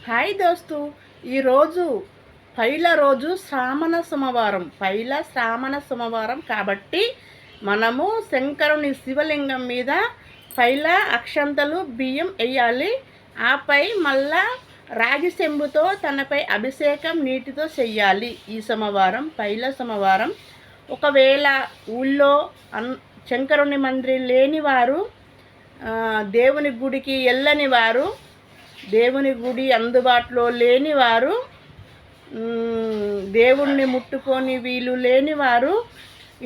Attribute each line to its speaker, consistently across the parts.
Speaker 1: Hi దోస్తు. ఈరోజు రోజు శ్రావణ సోమవారం కాబట్టి మనము శంకరుని శివలింగం మీద పైల అక్షంతలు బియ్యం వేయాలి. ఆపై మళ్ళా రాగి చెంబుతో తనపై అభిషేకం నీటితో చెయ్యాలి. ఈ సోమవారం ఒకవేళ ఊళ్ళో శంకరుని మందిరం లేనివారు, దేవుని గుడికి వెళ్ళని వారు, దేవుని గుడి అందుబాటులో లేనివారు, దేవుణ్ణి ముట్టుకొని వీలు లేనివారు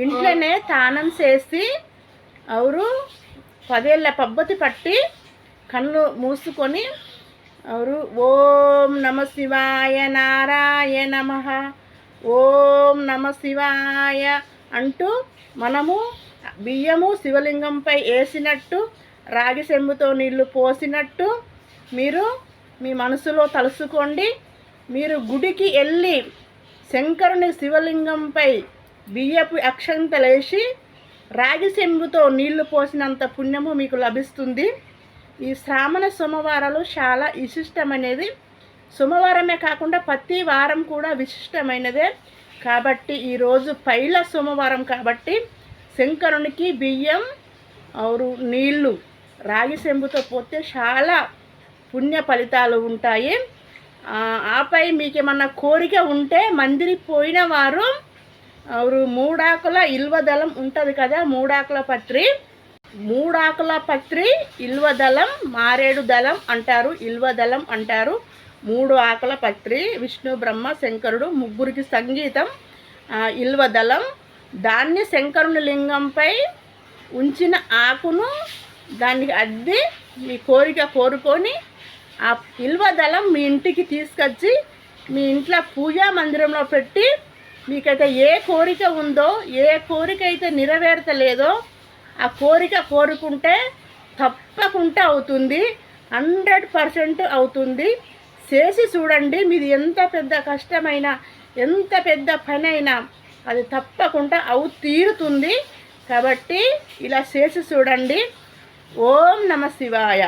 Speaker 1: ఇంట్లోనే తానం చేసి అవరు 10 ఏళ్ళ పబ్బతి పట్టి కళ్ళు మూసుకొని అవరు ఓం నమ శివాయ నారాయణ నమః, ఓం నమ శివాయ అంటూ మనము బియ్యము శివలింగంపై వేసినట్టు, రాగి చెంబుతో నీళ్లు పోసినట్టు మీరు మీ మనసులో తలుసుకోండి. మీరు గుడికి వెళ్ళి శంకరుని శివలింగంపై బియ్యపు అక్షంతలేసి రాగి చెంబుతో నీళ్లు పోసినంత పుణ్యము మీకు లభిస్తుంది. ఈ శ్రావణ సోమవారాలు చాలా విశిష్టమైనది. సోమవారమే కాకుండా ప్రతి వారం కూడా విశిష్టమైనదే. కాబట్టి ఈరోజు పైల సోమవారం కాబట్టి శంకరునికి బియ్యం నీళ్ళు రాగి చెంబుతో పోతే చాలా పుణ్య ఫలితాలు ఉంటాయి. ఆపై మీకు ఏమన్నా కోరిక ఉంటే మందిరి పోయిన వారు మూడాకుల ఇల్వదళం ఉంటుంది కదా, మూడాకుల పత్రి ఇల్వదళం, మారేడు దళం అంటారు, ఇల్వదళం అంటారు. 3 ఆకుల పత్రి, విష్ణు బ్రహ్మ శంకరుడు ముగ్గురికి సంగీతం ఇల్వదళం. దాన్ని శంకరుని లింగంపై ఉంచిన ఆకును దానికి అద్ది మీ కోరిక కోరుకొని ఆ ఇల్వదళం మీ ఇంటికి తీసుకొచ్చి మీ ఇంట్లో పూజా మందిరంలో పెట్టి మీకైతే ఏ కోరిక ఉందో, ఏ కోరిక అయితే నెరవేర్తలేదో ఆ కోరిక కోరుకుంటే తప్పకుండా అవుతుంది, 100% అవుతుంది. చేసి చూడండి. మీది ఎంత పెద్ద కష్టమైనా, ఎంత పెద్ద పని అయినా అది తప్పకుండా తీరుతుంది. కాబట్టి ఇలా చేసి చూడండి. ఓం నమ శివాయ.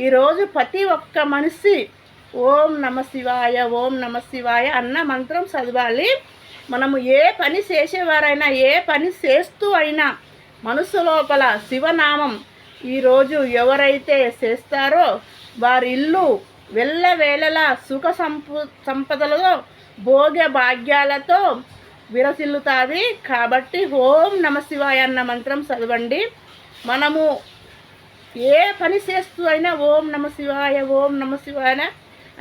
Speaker 1: ఈరోజు ప్రతి ఒక్క మనిషి ఓం నమ శివాయ, ఓం నమ శివాయ అన్న మంత్రం చదవాలి. మనము ఏ పని చేసేవారైనా, ఏ పని చేస్తూ అయినా మనసు లోపల శివనామం ఈరోజు ఎవరైతే చేస్తారో వారి ఇల్లు వెళ్ళవేళలా సుఖ సంపదలతో భోగ్య భాగ్యాలతో విరసిల్లుతుంది. కాబట్టి ఓం నమ శివాయ అన్న మంత్రం చదవండి. మనము ఏ పని చేస్తూ అయినా ఓం నమ శివాయ, ఓం నమ శివాయ